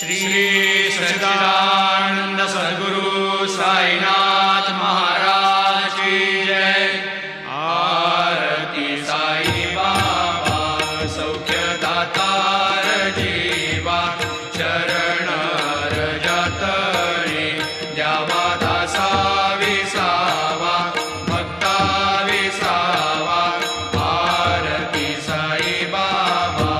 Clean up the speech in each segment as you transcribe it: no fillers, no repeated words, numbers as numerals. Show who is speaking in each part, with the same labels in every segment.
Speaker 1: श्री सच्चिदानंद सद्गुरु साईनाथ महाराज की जय। आरती साई बाबा सौख्यदातार जीवा, चरण रजतळे द्यावा दासा विसावा, भक्ता विसावा। आरती साई बाबा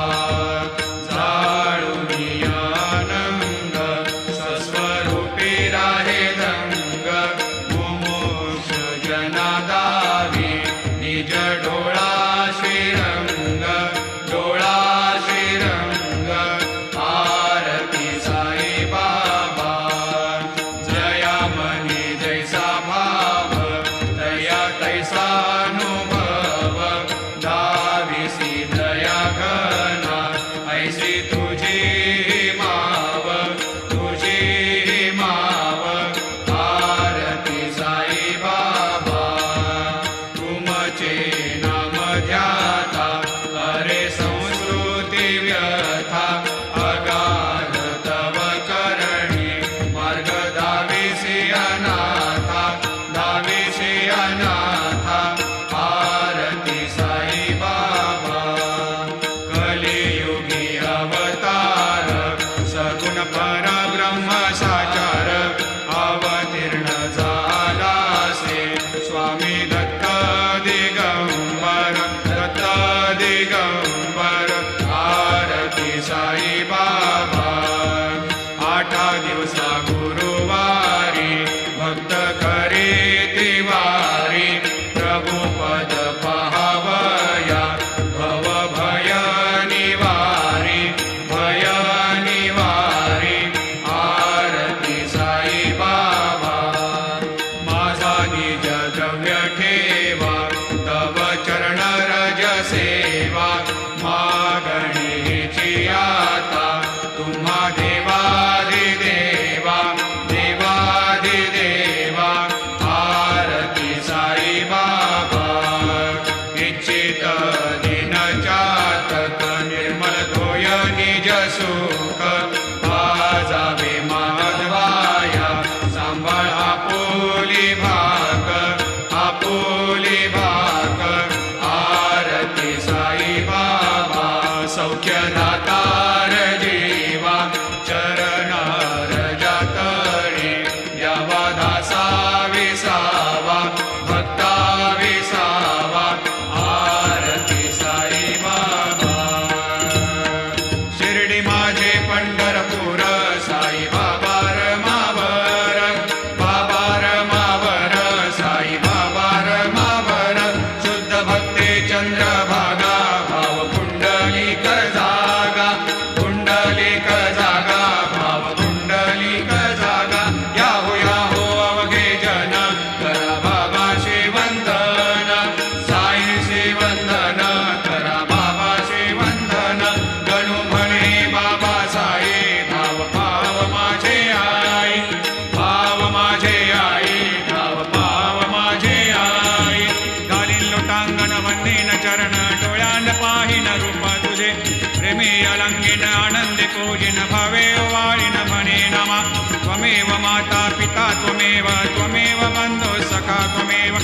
Speaker 2: त्वमेव बन्धु सखा त्वमेव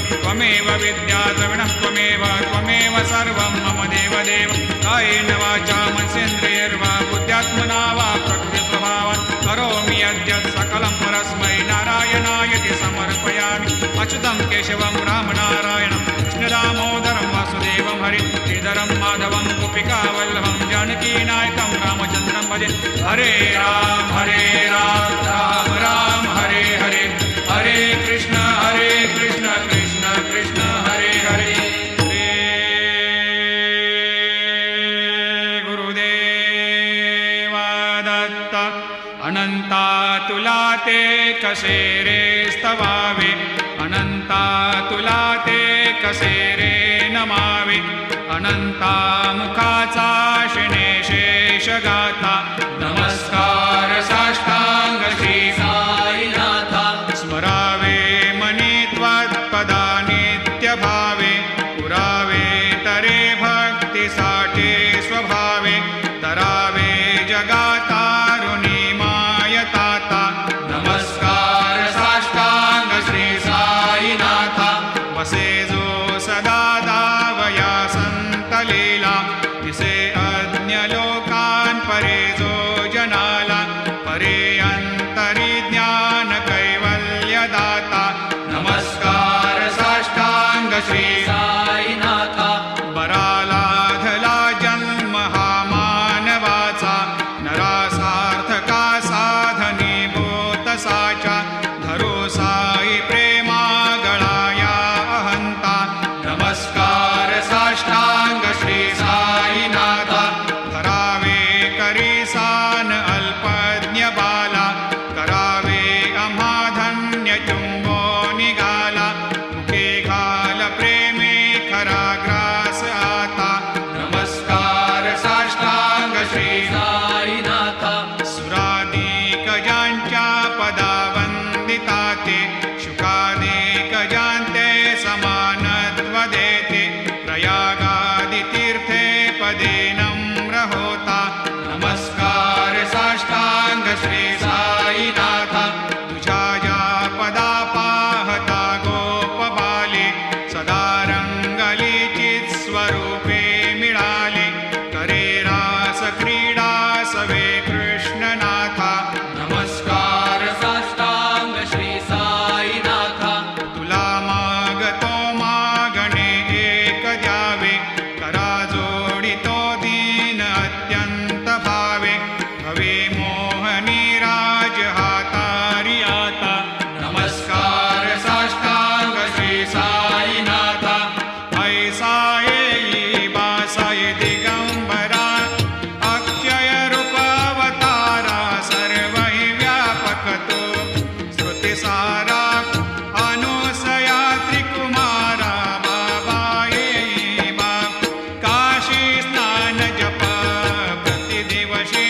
Speaker 2: विद्या द्रविणः त्वमेव सर्वं मम देवदेव। कायेन वाचा मनसेन्द्रियैर्वा बुद्ध्यात्मना वा प्रकृतिस्वभावात् करोमि यद्यत् सकलं परस्मै नारायणायति समर्पयामि। अच्युतं केशवं रामनारायणं कृष्णदामोदरं वासुदेवं हरि श्रीधरं माधवं गोपिकावल्लभं जानकीनायकं रामचन्द्रं भजे। हरे राम राम राम हरे हरे, हरे कृष्ण कृष्ण कृष्ण हरे हरे। श्री गुरुदेवा दत्त अनंता तुला ते कसे रे स्तवावे, अनंता तुला ते कसे रे नमावे। अनंता मुखाचा शिणे शेष गाथा, नमस्कार साष्टांग श्री साईनाथा। स्मरावे मनी त्वत्पदा नित्य भावे, पुरावे तरे भक्ती साठे स्वभावे। तरावे जगातारुणी मा रासक्रीडा सवे कृष्णनाथा
Speaker 1: नमस्कार साष्टांग श्री साईनाथा
Speaker 2: तुला मागतो मागणे एक द्यावे करा जोडितो दीन अत्यंत भावे भवे मोहनी राज हातारी आता
Speaker 1: नमस्कार साष्टांग श्री साईनाथा
Speaker 2: ऐसा येई बासाय दिगंबरा अक्षय रूप अवतारा सर्व हि व्यापक तो श्रुतिसारा अनुसया त्रिकुमारा बाबा येई बा काशी स्नान जप प्रतिदिवशी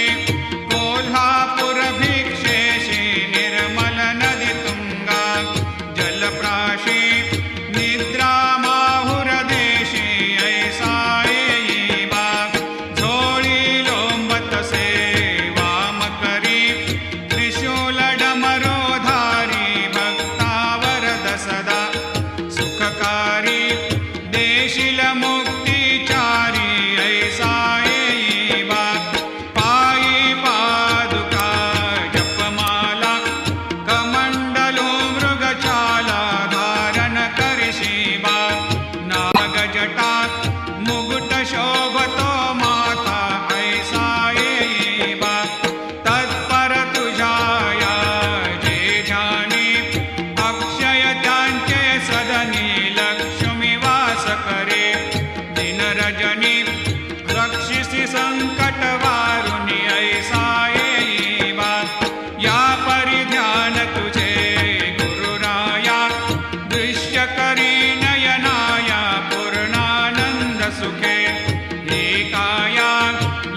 Speaker 2: कोल्हापूर भिक्षेशी निर्मल नदी तुंगा जलप्राशी निद्रा माहुरदेशी ऐसा येई बा झोळी लोंबतसे वाम करी त्रिशूल डमरोधारी भक्तावरद सदा सुखकारी देशील मुक्तिचारी ऐसा येई बा पायी पादुका जपमाला कमंडलो मृगचाला धारण करशी बा नागजटा मुकुट शोभतो माथा ऐसा येई बा तत्पर तुझाया जे ध्यानी अक्षय त्यांचे सदनी लक्ष्मी वास करे दिन रजनी रक्षिसी संकट वारुणी ऐसा येई बा या परिध्यान तुझे गुरुराया दृश्य करी नयनाया पूर्णानंद सुखे एकाया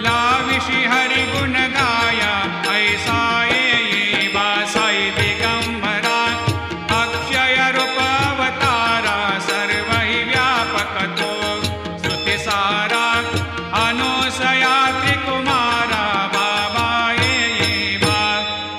Speaker 2: लाविषि हरि गुण गाया ऐसा येई बा साई दिगंबरा अक्षय रूप अवतारा सर्व हि व्यापक तो श्रुतिसारा अनुसया त्रिकुमारा बाबा येई बा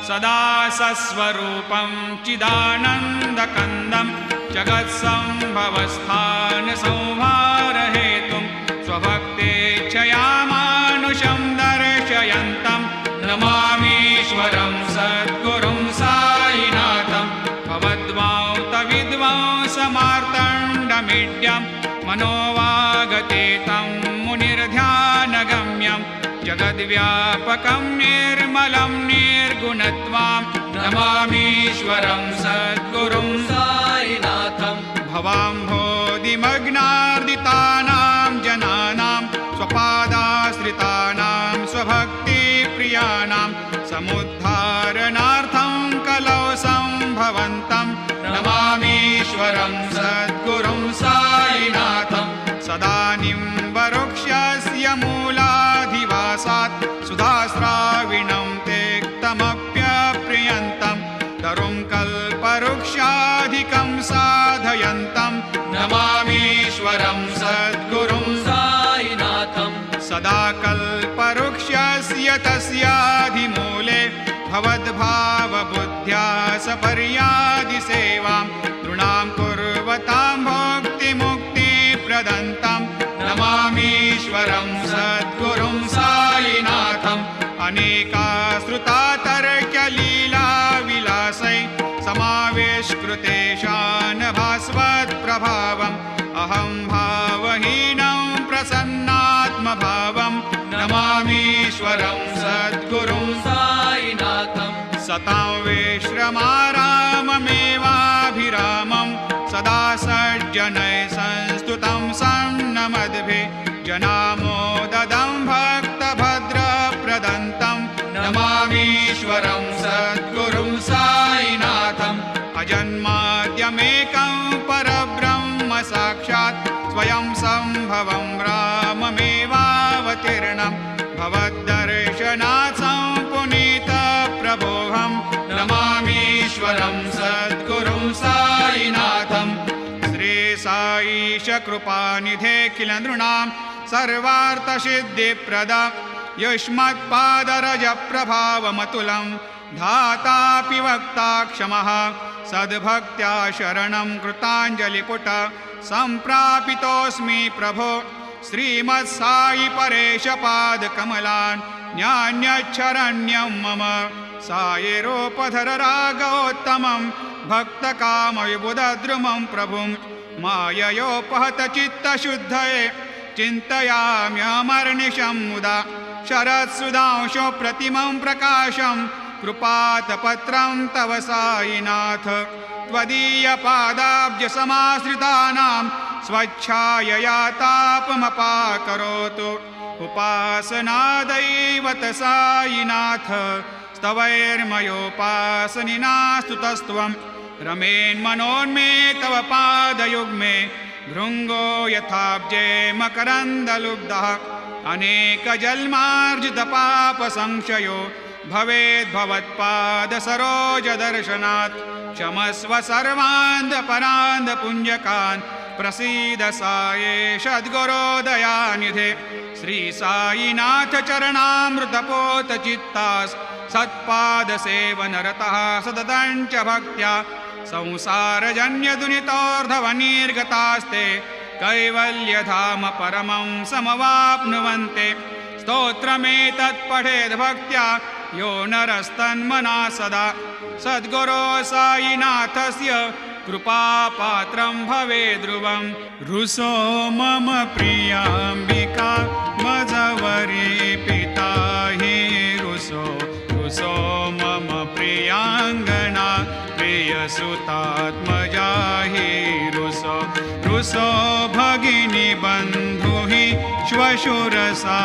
Speaker 2: सदा सस्वरूपं चिदानन्दकन्दं जगत्सम्भवस्थान संहारहेतुं स्वभक्तेच्छया मानुषं दर्शयन्तं नमामीश्वरं सद्गुरुं साईनाथं भवद्वांतविद्वांसमार्तण्डमीड्यं मनोवागतेतं मुनिर्ध्यानगम्यं जगद्व्यापकं निर्मलं निर्गुणत्वां नमामीश्वरं सद्गुरुं
Speaker 1: साईनाथं
Speaker 2: भवाम्भोधिमग्नार्दितानां जनानां स्वपादाश्रितानां स्वभक्तिप्रियाणां समुद्धारणार्थं कलौ सम्भवन्तं
Speaker 1: नमामीश्वरं सद्गुरुं साईनाथं
Speaker 2: सदा निम्बवृक्षस्य मूलाधिवासात् सुधास्राविणं तेक्तमप्यप्रियन्तं तरुं कल्पवृक्षाधिकं साधयन्तं
Speaker 1: नमामीश्वरं सद्गुरुं साईनाथं
Speaker 2: सदा कल्पवृक्षस्य तस्याधिमूले भवद्भावबुद्ध्या सपर्यादिसेवां नृणां कुर्वतां भोक्तिमुक्तिप्रदन्तं
Speaker 1: नमामीश्वरं सद्गुरुं साईनाथं
Speaker 2: अनेकाश्रुता तर्क्यलीलाविलासै समावेशकृतेशान् भास्वत्प्रभावम् अहं भावहीनं प्रसन्नात्मभावं
Speaker 1: नमामीश्वरं सद्गुरुं साईनाथं
Speaker 2: सतां विश्रमाराममेवाभिरामं सदा सज्जनैः संस्तुतं सन्नमद्भिः जनामोददं भक्तभद्रप्रदन्तं
Speaker 1: नमामीश्वरं सद्गुरुं साईनाथं
Speaker 2: अजन्माद्यमेकं परब्रह्म साक्षात् स्वयं सम्भवं राममेवावतीर्णं भवद्दर्शनात् पुनीतप्रभोऽहं
Speaker 1: नमामीश्वरं सद्गुरुं साईनाथं
Speaker 2: श्रीसाईश कृपानिधेऽखिल नृणां सर्वार्थसिद्धिप्रद युष्मत्पादरजप्रभावमतुलं धातापि वक्ता क्षमः सद्भक्त्या शरणं कृताञ्जलिपुट सम्प्रापितोऽस्मि प्रभो श्रीमत्साई परेशपादकमलान् न्यान्यच्छरण्यं मम सायेरोपधर रागोत्तमं भक्तकामविबुधद्रुमं प्रभुं माययोपहतचित्तशुद्धये चिन्तयाम्यमर्निशं मुदा शरत्सुधांशो प्रतिमं प्रकाशं कृपातपत्रं तव साईनाथ त्वदीयपादाब्जसमाश्रितानां स्वच्छायया तापमपाकरोतु उपासनादैवत साईनाथ स्तवैर्मयोपासनिना स्तुतस्त्वं रमेन्मनोन्मे तव पादयुग्मे भृङ्गो यथाब्जे मकरन्दलुब्धः अनेकजन्मार्जितपापसंशयो भवेद्भवत्पादसरोजदर्शनात् क्षमस्व सर्वान्धपरान्धपुञ्जकान् प्रसीद सायेश सद्गुरो दयानिधे श्रीसाईनाथ चरणामृतपोतचित्तास् सत्पादसेवनरतः सततं च भक्त्या संसारजन्यदुनितोर्धवनिर्गतास्ते कैवल्यधाम परमं समवाप्नुवन्ते स्तोत्रमेतत्पठेद् भक्त्या यो नरस्तन्मना सदा सद्गुरो साईनाथस्य कृपापात्रं भवेद्ध्रुवम् रुसो मम प्रियाम्बिका मजवरी पिता हि रुसो रुसो मम प्रियाङ्गना प्रियसुतात्मजा हि रुसो रुसो भगिनी बन्धु हि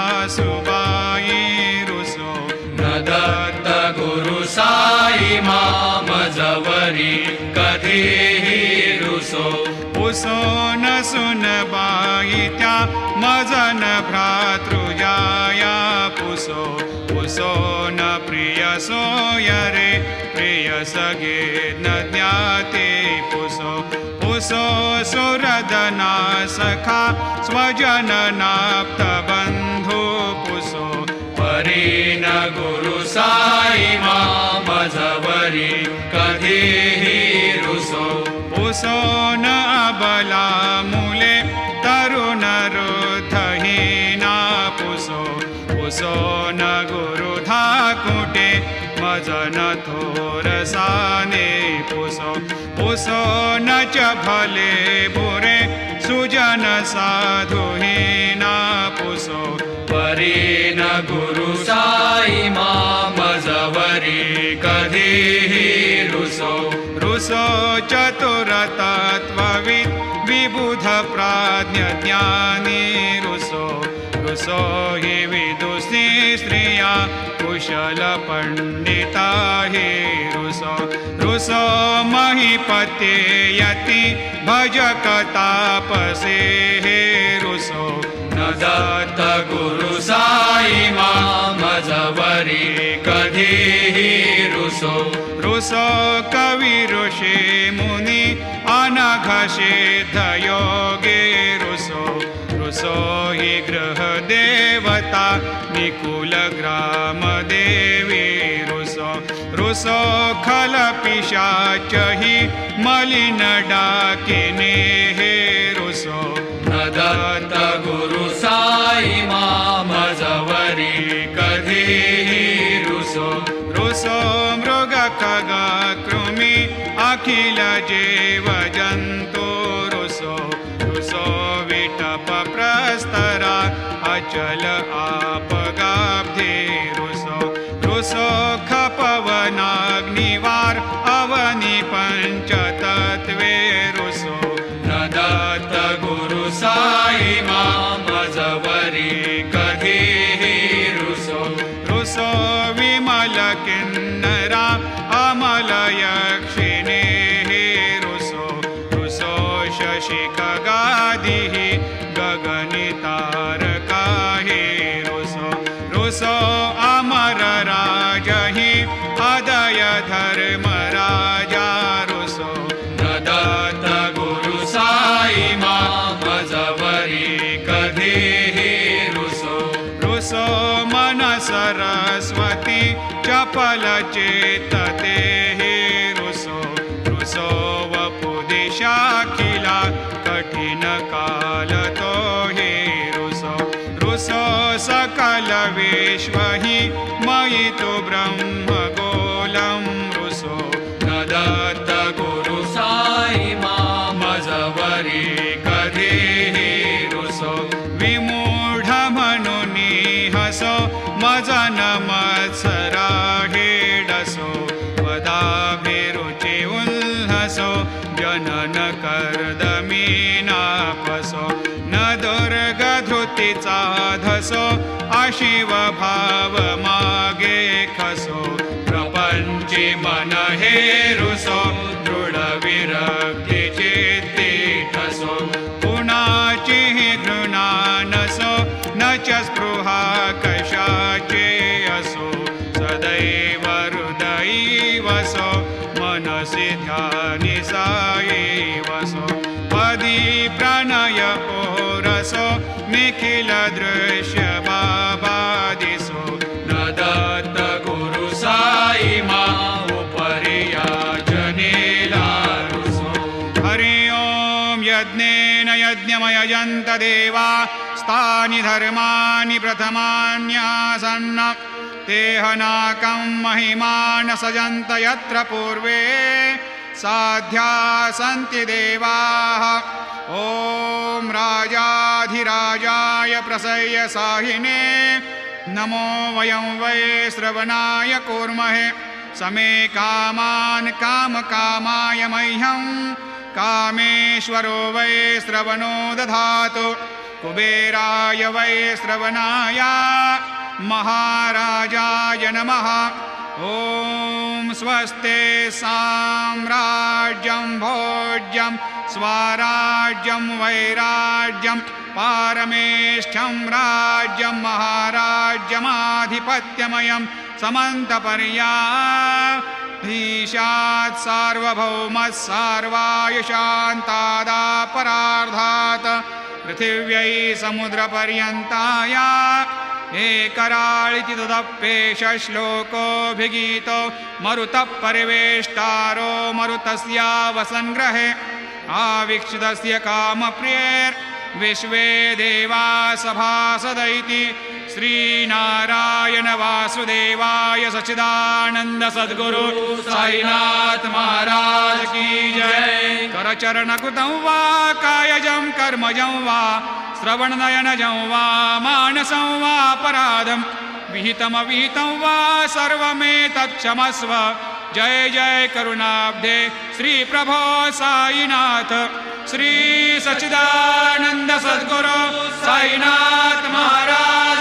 Speaker 2: श्वशुरसासुबाई रुसो
Speaker 1: न दत्त गुरु साई मामजवरी कधीहि रुसो
Speaker 2: पुसो न सुनबाई त्या मजन भ्रातृजाया पुसो पुसो न प्रियसो यरे प्रियसगे न ज्ञाते पुसो पुसो सुरदना सखा स्वजननाप्तबन्धु पुसो
Speaker 1: परीन गुरु साई मामजवरी कधीहि रुसो
Speaker 2: पुसो न अबला मूले तरुणरुद्धहीना पुसो पुसो न गुरुधाकुटे मजन थोरसाने पुसो पुसो न च भले बुरे सुजन साधुहीना पुसो
Speaker 1: परीन गुरु साई मामजवरी कधीहि रुसो
Speaker 2: रुसो चतुरतत्त्वविद् विबुध प्राज्ञज्ञानी रुसो रुसो हि विदुषी स्त्रिया कुशल पंडिता हि रुसो रुसो महीपते यति भजक तापसे हे रुसो
Speaker 1: न दत्त गुरु साई मामजवरी कधीहि रुसो
Speaker 2: रुसो कवि ऋषि मुनि अनघसिद्धयोगे रुसो रुसो हि गृह देवता निकुल ग्राम देवी रुसो रुसो खल पिशाच हि मलिन डाकिने हे रुसो
Speaker 1: न दत्त गुरु साई मामजवरी कधीहि रुसो
Speaker 2: रुसो मृग खग कृमि अखिल जीव जन्तु रुसो रुसो विटप प्रस्तरा अचल आपगाब्धे रुसो रुसो खपवनाग्निवार अवनि पंचतत्वे रुसो
Speaker 1: न दत्त गुरु साई मामजवरी कधीहि रुसो
Speaker 2: रुसो विमल किन्नरा अमल यक्षिणे रुसो रुसो शशि खगादिः गगनितारका हे रुसो रुसो अमर राजहि अदय धर्मराजा रुसो
Speaker 1: न दत्त गुरु साई मामजवरी कधीहि रुसो
Speaker 2: रुसो मन सरस्वती चपल चेतते हे रुसो रुसो वपुदिशाखिला कठिन काल तो हे रुसो विश्व हि मयि तु ब्रह्मगोलं रुसो
Speaker 1: न दत्त गुरु साई मजवरी कधीही रुसो
Speaker 2: विमूढ म्हणून हसो मज न मत्सरा हेडसो पदाभिरुचि उल्हसो जनन कर्दमी नापसो न दुर्गधृतीचा धसो अशिव भाव मागे खसो
Speaker 1: प्रपंची मन हे रुसो दृढ विरक्ती चित्ती ठसो
Speaker 2: कुणाची घृणा नसो न च स्पृहा कशाचे असो सदैव हृदयी वसो मनसि ध्यानि साई वसो पदी प्रणय ओरसो निखिल दृश्य बाबा दिसो
Speaker 1: न दत्त गुरु साई उपरिया जनेला रुसो
Speaker 2: हरि ओं यज्ञेन यज्ञमयजन्त देवा स्थानि धर्माणि प्रथमान्यासन्न तेहनाकं महिमान सजन्त यत्र पूर्वे साध्या सन्ति देवाः ॐ राजाधिराजाय प्रसह्य साहिने नमो वयं वै श्रवणाय कूर्महे समे कामान् कामकामाय मह्यं कामेश्वरो वै श्रवणो दधातु कुबेराय वै श्रवणाय महाराजाय नमः ॐ स्वस्ते साम्राज्यं भोज्यं स्वराज्यं वैराज्यं पारमेष्ठ्यं राज्यं महाराज्यमाधिपत्यमयं समन्तपर्याधीशात् सार्वभौमः सार्वायुषान्तादापरार्धात् पृथिव्यै समुद्रपर्यन्ताय एकराळिति तदप्येष श्लोकोऽभिगीतो मरुतः परिवेष्टारो मरुतस्यावसङ्ग्रहे आवीक्षितस्य कामप्रियैर्विश्वे देवा सभासदैति श्रीनारायण वासुदेवाय सच्चिदानन्द सद्गुरु साईनाथ महाराज की जय। करचरणकृतं वा कायजं कर्मजं वा श्रवणनयनजं वा मानसं वा अपराधं विहितमविहितं वा सर्वमेतत्क्षमस्व। जय जय करुणाब्धे श्री प्रभो साईनाथ श्री सच्चिदानंद सद्गुरु साईनाथ महाराज